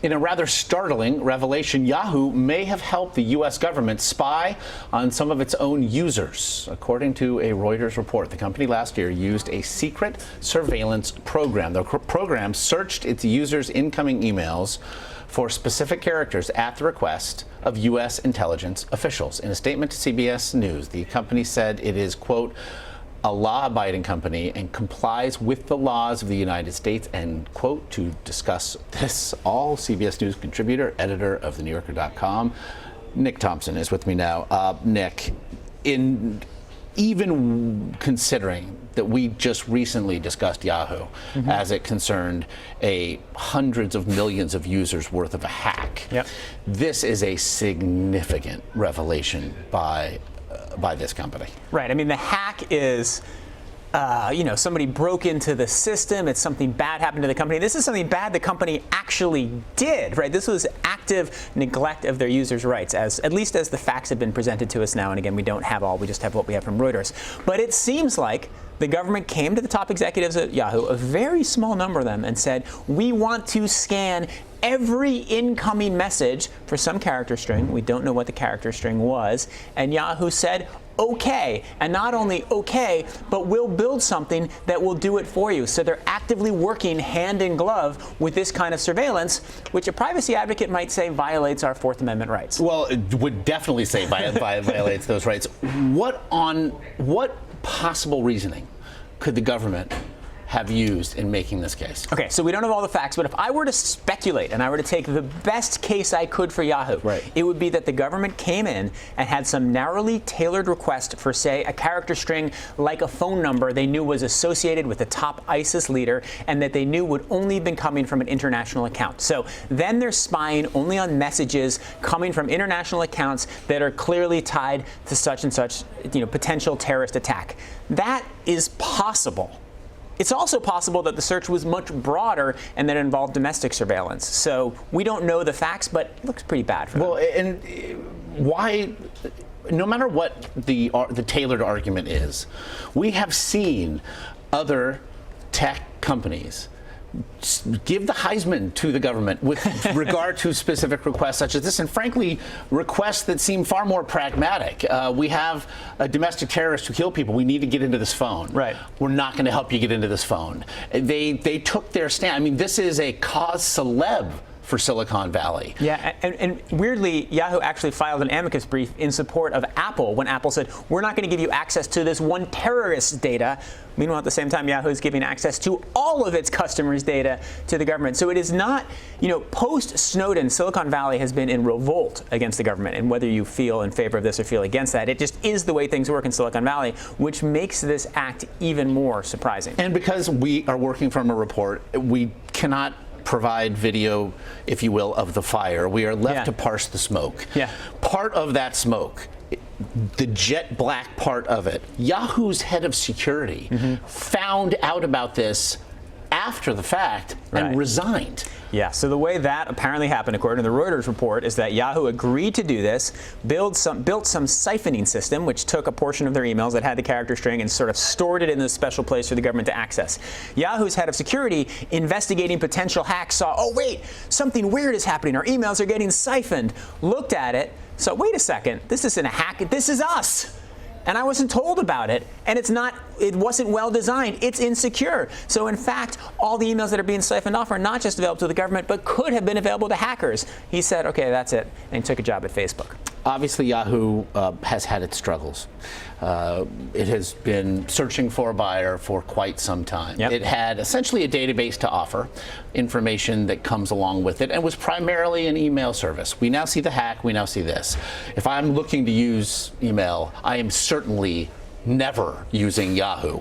In a rather startling revelation, Yahoo may have helped the U.S. government spy on some of its own users. According to a Reuters report, the company last year used a secret surveillance program. The program searched its users' incoming emails for specific characters at the request of U.S. intelligence officials. In a statement to CBS News, the company said it is, quote, a law-abiding company and complies with the laws of the United States, and, quote, to discuss this, all CBS News contributor, editor of TheNewYorker.com, Nick Thompson is with me now. Nick, even considering that we just recently discussed Yahoo as it concerned a hundreds of millions of users worth of a hack, this is a significant revelation by this company. Right. I mean, the hack is, somebody broke into the system. It's something bad happened to the company. This is something bad the company actually did, right? This was active neglect of their users' rights, at least as the facts have been presented to us now. And again, we don't have all. We just have what we have from Reuters. But it seems like the government came to the top executives at Yahoo, a very small number of them, and said, we want to scan every incoming message for some character string. We don't know what the character string was. And Yahoo said, okay. And not only okay, but we'll build something that will do it for you. So they're actively working hand in glove with this kind of surveillance, which a privacy advocate might say violates our Fourth Amendment rights. Well, it would definitely say violates those rights. What possible reasoning could the government have used in making this case? Okay, so we don't have all the facts, but if I were to speculate and I were to take the best case I could for Yahoo, it would be that the government came in and had some narrowly tailored request for, say, a character string like a phone number they knew was associated with the top ISIS leader and that they knew would only have been coming from an international account. So then they're spying only on messages coming from international accounts that are clearly tied to such and such, potential terrorist attack. That is possible. It's also possible that the search was much broader and that it involved domestic surveillance. So we don't know the facts, but it looks pretty bad for them. Well, and why, no matter what the tailored argument is, we have seen other tech companies give the Heisman to the government with regard to specific requests such as this, and frankly, requests that seem far more pragmatic. We have a domestic terrorist who killed people. We need to get into this phone. Right. We're not going to help you get into this phone. They took their stand. I mean, this is a cause célèbre for Silicon Valley. Yeah, and weirdly, Yahoo actually filed an amicus brief in support of Apple when Apple said, we're not going to give you access to this one terrorist's data. Meanwhile, at the same time, Yahoo is giving access to all of its customers' data to the government. So it is not, post-Snowden, Silicon Valley has been in revolt against the government. And whether you feel in favor of this or feel against that, it just is the way things work in Silicon Valley, which makes this act even more surprising. And because we are working from a report, we cannot provide video, if you will, of the fire. We are left to parse the smoke. Part of that smoke, the jet black part of it, Yahoo's head of security found out about this after the fact and resigned. Yeah, so the way that apparently happened, according to the Reuters report, is that Yahoo agreed to do this, built some siphoning system, which took a portion of their emails that had the character string and sort of stored it in this special place for the government to access. Yahoo's head of security, investigating potential hacks, saw, oh wait, something weird is happening. Our emails are getting siphoned. Looked at it, so wait a second, this isn't a hack, this is us. And I wasn't told about it, and it wasn't well designed. It's insecure. So in fact, all the emails that are being siphoned off are not just available to the government, but could have been available to hackers. He said, okay, that's it, and he took a job at Facebook. Obviously, Yahoo has had its struggles. It has been searching for a buyer for quite some time. It had essentially a database to offer, information that comes along with it, and was primarily an email service. We now see the hack. We now see this. If I'm looking to use email, I am certainly never using Yahoo.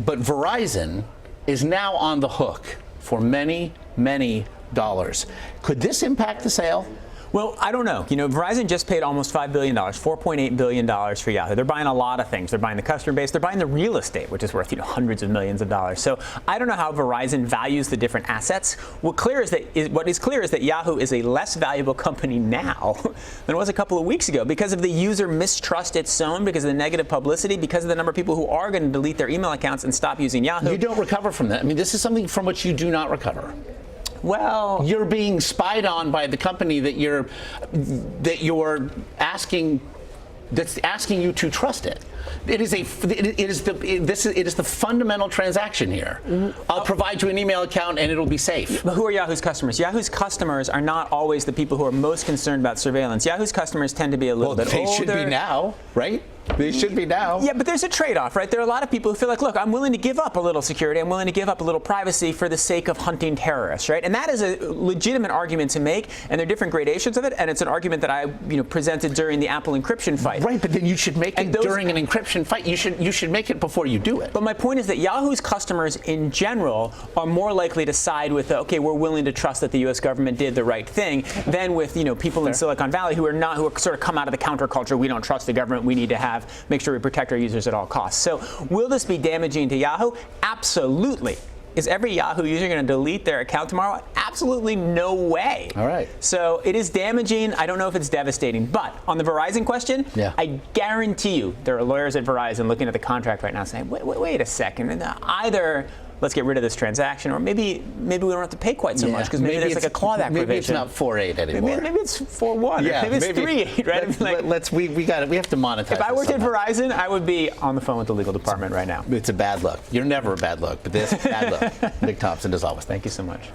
But Verizon is now on the hook for many, many dollars. Could this impact the sale? Well, I don't know. Verizon just paid almost $5 billion, $4.8 billion for Yahoo. They're buying a lot of things. They're buying the customer base. They're buying the real estate, which is worth hundreds of millions of dollars. So I don't know how Verizon values the different assets. What is clear is that Yahoo is a less valuable company now than it was a couple of weeks ago because of the user mistrust it's sown, because of the negative publicity, because of the number of people who are going to delete their email accounts and stop using Yahoo. You don't recover from that. I mean, this is something from which you do not recover. Well, you're being spied on by the company that you're asking, that's asking you to trust it. It is the fundamental transaction here. I'll provide you an email account and it'll be safe. But who are Yahoo's customers? Yahoo's customers are not always the people who are most concerned about surveillance. Yahoo's customers tend to be a little bit older. They should be now, right? They should be now. Yeah, but there's a trade-off, right? There are a lot of people who feel like, look, I'm willing to give up a little security, I'm willing to give up a little privacy for the sake of hunting terrorists, right? And that is a legitimate argument to make, and there are different gradations of it, and it's an argument that I presented during the Apple encryption fight. Right, but then you should make it during an encryption fight. You should make it before you do it. But my point is that Yahoo's customers in general are more likely to side with, okay, we're willing to trust that the U.S. government did the right thing, than with people in Silicon Valley who are sort of come out of the counterculture. We don't trust the government. We need to make sure we protect our users at all costs. So will this be damaging to Yahoo? Absolutely. Is every Yahoo user going to delete their account tomorrow? Absolutely no way. All right. So it is damaging. I don't know if it's devastating. But on the Verizon question, I guarantee you there are lawyers at Verizon looking at the contract right now saying, wait a second. And either let's get rid of this transaction, or maybe we don't have to pay quite so much because maybe there's like a clawback provision. Maybe it's not 4.8 anymore. Maybe it's 4.1. Yeah, maybe it's 3.8. Right? We have to monetize. If I worked at Verizon, I would be on the phone with the legal department right now. It's a bad look. You're never a bad look, but this bad look. Nick Thompson, as always. Thank you so much.